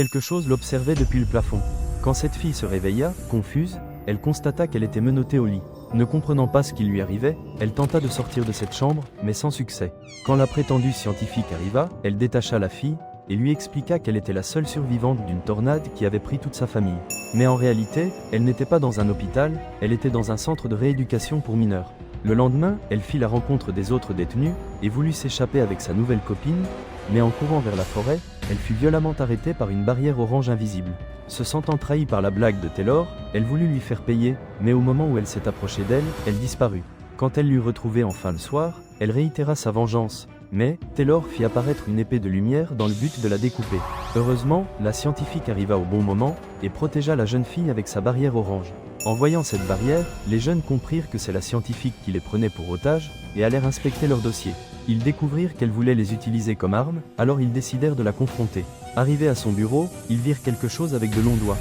Quelque chose l'observait depuis le plafond. Quand cette fille se réveilla, confuse, elle constata qu'elle était menottée au lit. Ne comprenant pas ce qui lui arrivait, elle tenta de sortir de cette chambre, mais sans succès. Quand la prétendue scientifique arriva, elle détacha la fille, et lui expliqua qu'elle était la seule survivante d'une tornade qui avait pris toute sa famille. Mais en réalité, elle n'était pas dans un hôpital, elle était dans un centre de rééducation pour mineurs. Le lendemain, elle fit la rencontre des autres détenus, et voulut s'échapper avec sa nouvelle copine, mais en courant vers la forêt, elle fut violemment arrêtée par une barrière orange invisible. Se sentant trahie par la blague de Taylor, elle voulut lui faire payer, mais au moment où elle s'est approchée d'elle, elle disparut. Quand elle l'eut retrouvée enfin le soir, elle réitéra sa vengeance, mais Taylor fit apparaître une épée de lumière dans le but de la découper. Heureusement, la scientifique arriva au bon moment, et protégea la jeune fille avec sa barrière orange. En voyant cette barrière, les jeunes comprirent que c'est la scientifique qui les prenait pour otages, et allèrent inspecter leur dossier. Ils découvrirent qu'elle voulait les utiliser comme armes, alors ils décidèrent de la confronter. Arrivés à son bureau, ils virent quelque chose avec de longs doigts.